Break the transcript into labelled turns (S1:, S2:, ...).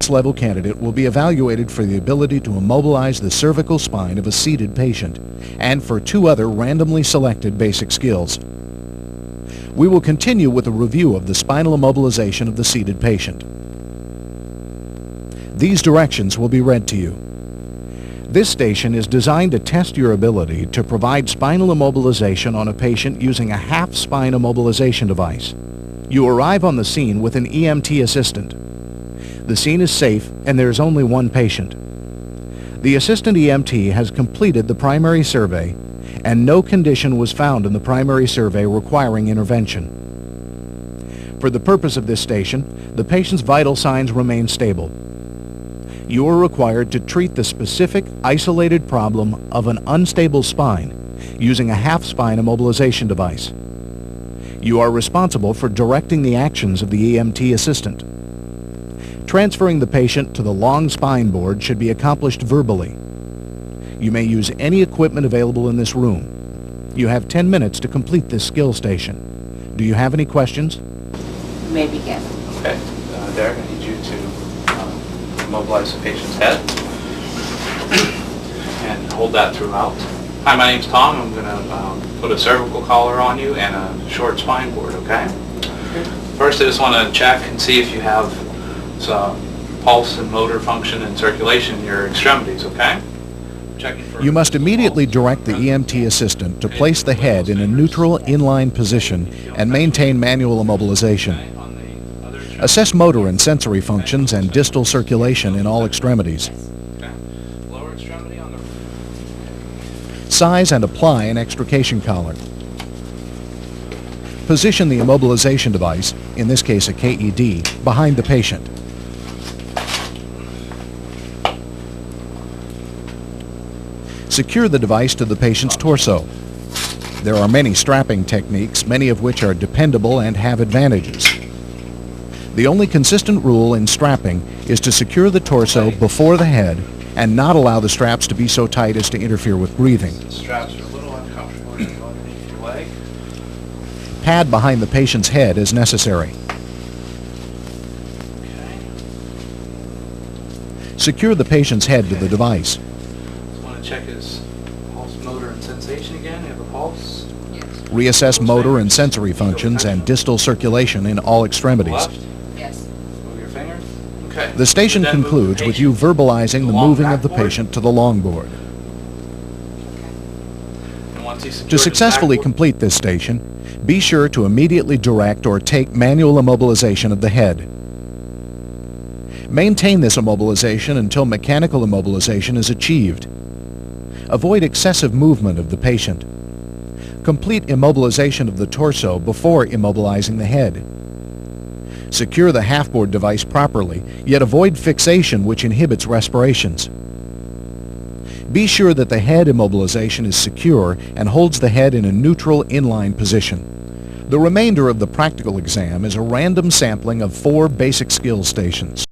S1: level candidate will be evaluated for the ability to immobilize the cervical spine of a seated patient and for 2 other randomly selected basic skills. We will continue with a review of the spinal immobilization of the seated patient. These directions will be read to you. This station is designed to test your ability to provide spinal immobilization on a patient using a half-spine immobilization device. You arrive on the scene with an EMT assistant. The scene is safe and there is only one patient. The assistant EMT has completed the primary survey and no condition was found in the primary survey requiring intervention. For the purpose of this station, the patient's vital signs remain stable. You are required to treat the specific, isolated problem of an unstable spine using a half-spine immobilization device. You are responsible for directing the actions of the EMT assistant. Transferring the patient to the long spine board should be accomplished verbally. You may use any equipment available in this room. You have 10 minutes to complete this skill station. Do you have any questions?
S2: May begin.
S3: Okay. Derek, I need you to immobilize the patient's head and hold that throughout. Hi, my name's Tom. I'm going to put a cervical collar on you and a short spine board, okay? First, I just want to check and see if you have some pulse and motor function and circulation in your extremities, okay?
S1: You must immediately direct the EMT assistant to place the head in a neutral inline position and maintain manual immobilization. Assess motor and sensory functions and distal circulation in all extremities. Size and apply an extrication collar. Position the immobilization device, in this case a KED, behind the patient. Secure the device to the patient's torso. There are many strapping techniques, many of which are dependable and have advantages. The only consistent rule in strapping is to secure the torso before the head and not allow the straps to be so tight as to interfere with breathing.
S3: The straps are a little uncomfortable as you go underneath your leg.
S1: Pad behind the patient's head as necessary.
S3: Okay.
S1: Secure the patient's head to the device.
S3: Just want to check his pulse, motor, and sensation again. You have a pulse?
S2: Yes.
S1: Reassess motor and sensory functions and distal circulation in all extremities.
S3: Left?
S2: Yes.
S3: Move your finger. Okay.
S1: The station
S3: Then move the
S1: concludes with you
S3: patient
S1: verbalizing
S3: to
S1: the
S3: long
S1: moving of the
S3: backboard.
S1: patient to the long board.
S3: And once he's secured
S1: To
S3: his
S1: successfully
S3: backboard-
S1: complete this station, be sure to immediately direct or take manual immobilization of the head. Maintain this immobilization until mechanical immobilization is achieved. Avoid excessive movement of the patient. Complete immobilization of the torso before immobilizing the head. Secure the half-board device properly, yet avoid fixation which inhibits respirations. Be sure that the head immobilization is secure and holds the head in a neutral inline position. The remainder of the practical exam is a random sampling of 4 basic skill stations.